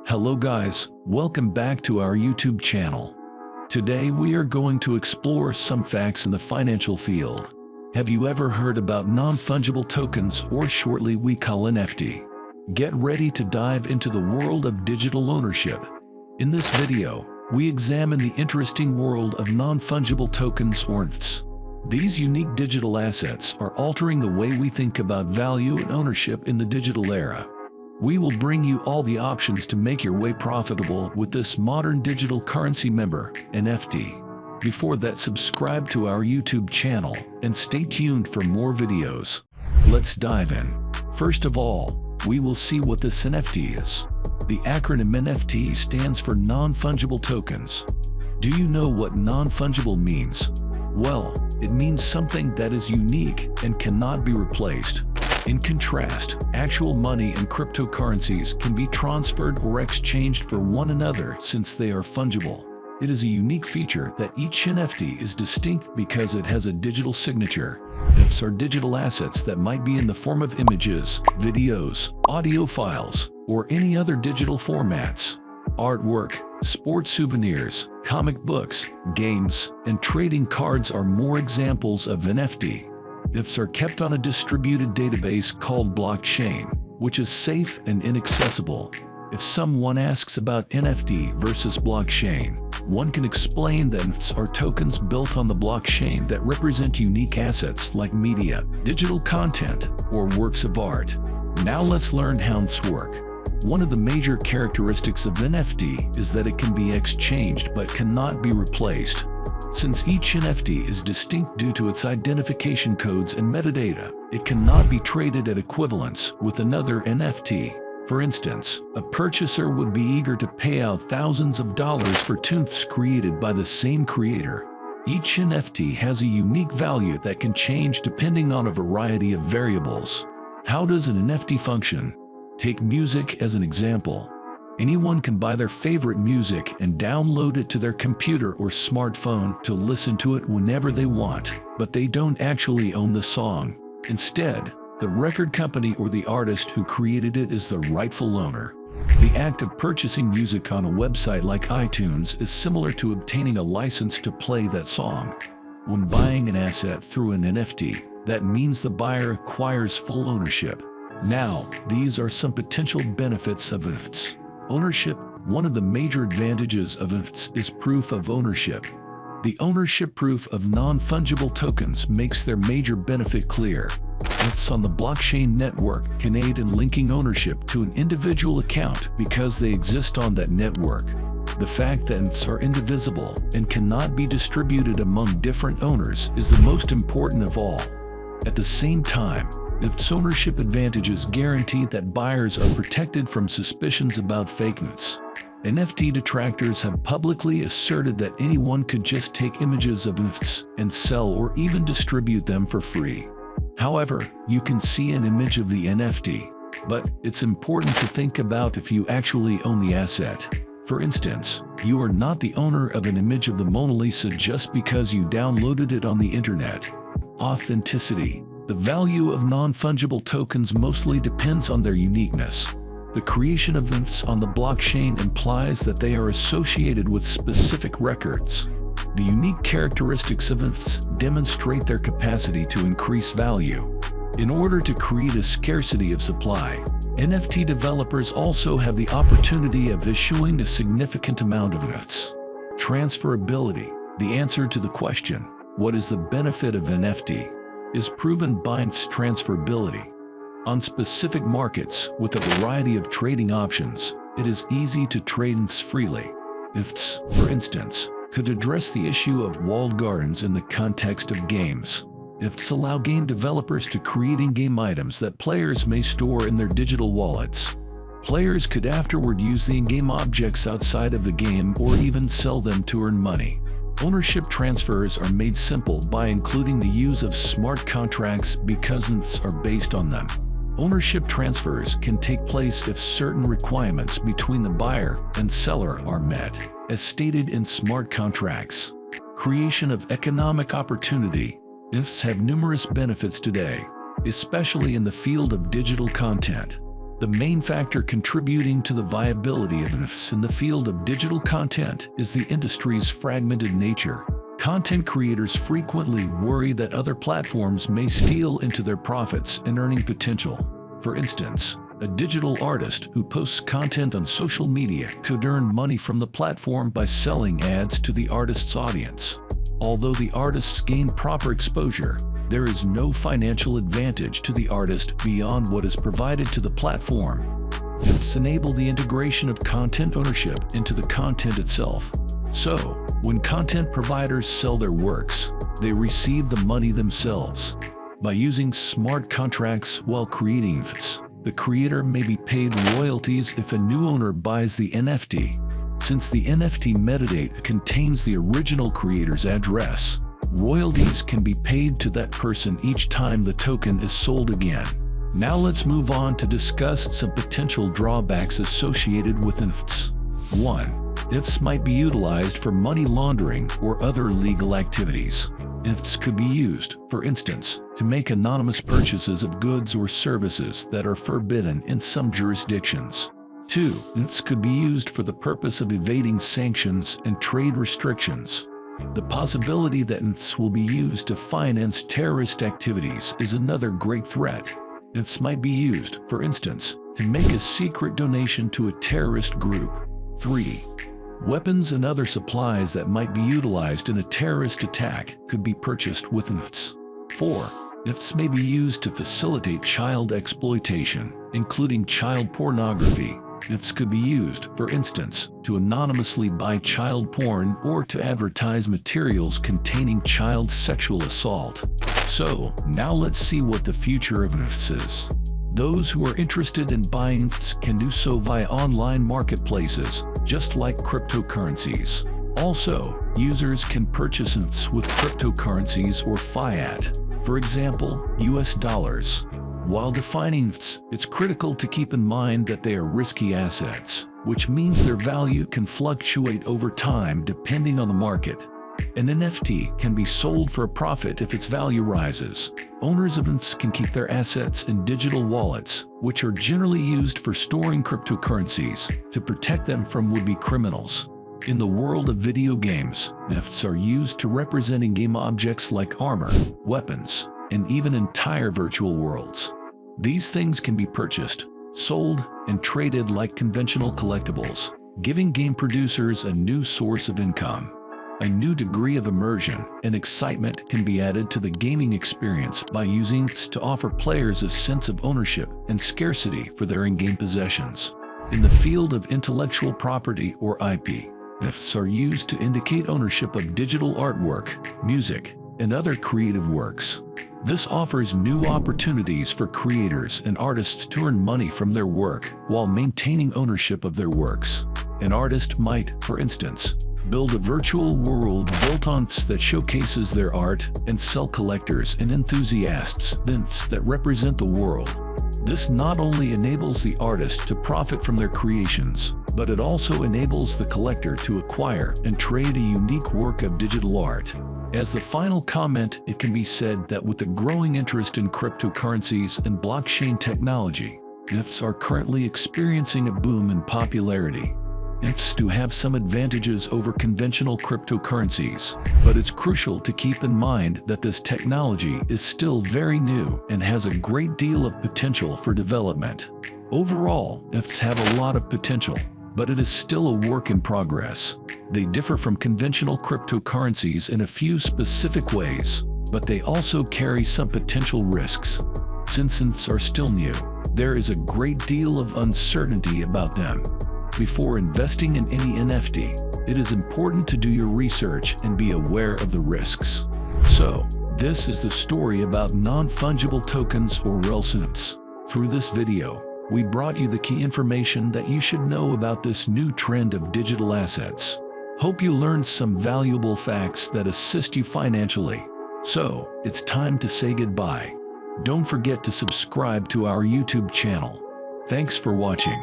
Hello guys, welcome back to our YouTube channel. Today we are going to explore some facts in the financial field. Have you ever heard about non-fungible tokens, or shortly we call NFT? Get ready to dive into the world of digital ownership. In this video, we examine the interesting world of non-fungible tokens or NFTs. These unique digital assets are altering the way we think about value and ownership in the digital era. We will bring you all the options to make your way profitable with this modern digital currency member, NFT. Before that, subscribe to our YouTube channel and stay tuned for more videos. Let's dive in. First of all, we will see what this NFT is. The acronym NFT stands for non-fungible tokens. Do you know what non-fungible means? Well, it means something that is unique and cannot be replaced. In contrast, actual money and cryptocurrencies can be transferred or exchanged for one another since they are fungible. It is a unique feature that each NFT is distinct because it has a digital signature. NFTs are digital assets that might be in the form of images, videos, audio files, or any other digital formats. Artwork, sports souvenirs, comic books, games, and trading cards are more examples of NFT. NFTs are kept on a distributed database called blockchain, which is safe and inaccessible. If someone asks about NFT versus blockchain, one can explain that NFTs are tokens built on the blockchain that represent unique assets like media, digital content, or works of art. Now let's learn how NFTs work. One of the major characteristics of NFT is that it can be exchanged but cannot be replaced. Since each NFT is distinct due to its identification codes and metadata, it cannot be traded at equivalence with another NFT. For instance, a purchaser would be eager to pay out thousands of dollars for NFTs created by the same creator. Each NFT has a unique value that can change depending on a variety of variables. How does an NFT function? Take music as an example. Anyone can buy their favorite music and download it to their computer or smartphone to listen to it whenever they want, but they don't actually own the song. Instead, the record company or the artist who created it is the rightful owner. The act of purchasing music on a website like iTunes is similar to obtaining a license to play that song. When buying an asset through an NFT, that means the buyer acquires full ownership. Now, these are some potential benefits of NFTs. Ownership. One of the major advantages of NFTs is proof of ownership. The ownership proof of non-fungible tokens makes their major benefit clear. NFTs on the blockchain network can aid in linking ownership to an individual account because they exist on that network. The fact that NFTs are indivisible and cannot be distributed among different owners is the most important of all. At the same time, NFTs ownership advantages guarantee that buyers are protected from suspicions about fake NFTs. NFT detractors have publicly asserted that anyone could just take images of NFTs and sell or even distribute them for free. However, you can see an image of the NFT, but it's important to think about if you actually own the asset. For instance, you are not the owner of an image of the Mona Lisa just because you downloaded it on the internet. Authenticity. The value of non-fungible tokens mostly depends on their uniqueness. The creation of NFTs on the blockchain implies that they are associated with specific records. The unique characteristics of NFTs demonstrate their capacity to increase value. In order to create a scarcity of supply, NFT developers also have the opportunity of issuing a significant amount of NFTs. Transferability. The answer to the question, what is the benefit of NFT, is proven by NFTs transferability. On specific markets with a variety of trading options, it is easy to trade NFTs freely. NFTs, for instance, could address the issue of walled gardens in the context of games. NFTs allow game developers to create in-game items that players may store in their digital wallets. Players could afterward use the in-game objects outside of the game or even sell them to earn money. Ownership transfers are made simple by including the use of smart contracts because NFTs are based on them. Ownership transfers can take place if certain requirements between the buyer and seller are met, as stated in smart contracts. Creation of economic opportunity. NFTs have numerous benefits today, especially in the field of digital content. The main factor contributing to the viability of NFTs in the field of digital content is the industry's fragmented nature. Content creators frequently worry that other platforms may steal into their profits and earning potential. For instance, a digital artist who posts content on social media could earn money from the platform by selling ads to the artist's audience. Although the artists gain proper exposure, there is no financial advantage to the artist beyond what is provided to the platform. NFTs enable the integration of content ownership into the content itself. So, when content providers sell their works, they receive the money themselves. By using smart contracts while creating NFTs, the creator may be paid royalties if a new owner buys the NFT. Since the NFT metadata contains the original creator's address, royalties can be paid to that person each time the token is sold again. Now let's move on to discuss some potential drawbacks associated with NFTs. 1. NFTs might be utilized for money laundering or other illegal activities. NFTs could be used, for instance, to make anonymous purchases of goods or services that are forbidden in some jurisdictions. 2. NFTs could be used for the purpose of evading sanctions and trade restrictions. The possibility that NFTs will be used to finance terrorist activities is another great threat. NFTs might be used, for instance, to make a secret donation to a terrorist group. 3. Weapons and other supplies that might be utilized in a terrorist attack could be purchased with NFTs. 4. NFTs may be used to facilitate child exploitation, including child pornography. NFTs could be used, for instance, to anonymously buy child porn or to advertise materials containing child sexual assault. So, now let's see what the future of NFTs is. Those who are interested in buying NFTs can do so via online marketplaces, just like cryptocurrencies. Also, users can purchase NFTs with cryptocurrencies or fiat, for example, US dollars. While defining NFTs, it's critical to keep in mind that they are risky assets, which means their value can fluctuate over time depending on the market. An NFT can be sold for a profit if its value rises. Owners of NFTs can keep their assets in digital wallets, which are generally used for storing cryptocurrencies, to protect them from would-be criminals. In the world of video games, NFTs are used to represent in-game objects like armor, weapons, and even entire virtual worlds. These things can be purchased, sold, and traded like conventional collectibles, giving game producers a new source of income. A new degree of immersion and excitement can be added to the gaming experience by using NFTs to offer players a sense of ownership and scarcity for their in-game possessions. In the field of intellectual property or IP, NFTs are used to indicate ownership of digital artwork, music, and other creative works. This offers new opportunities for creators and artists to earn money from their work while maintaining ownership of their works. An artist might, for instance, build a virtual world built on NFTs that showcases their art and sell collectors and enthusiasts the NFTs that represent the world. This not only enables the artist to profit from their creations, but it also enables the collector to acquire and trade a unique work of digital art. As the final comment, it can be said that with the growing interest in cryptocurrencies and blockchain technology, NFTs are currently experiencing a boom in popularity. NFTs do have some advantages over conventional cryptocurrencies, but it's crucial to keep in mind that this technology is still very new and has a great deal of potential for development. Overall, NFTs have a lot of potential, but it is still a work in progress. They differ from conventional cryptocurrencies in a few specific ways, but they also carry some potential risks. Since NFTs are still new, there is a great deal of uncertainty about them. Before investing in any NFT, it is important to do your research and be aware of the risks. So, this is the story about non-fungible tokens or NFTs. Through this video, we brought you the key information that you should know about this new trend of digital assets. Hope you learned some valuable facts that assist you financially. So, it's time to say goodbye. Don't forget to subscribe to our YouTube channel. Thanks for watching.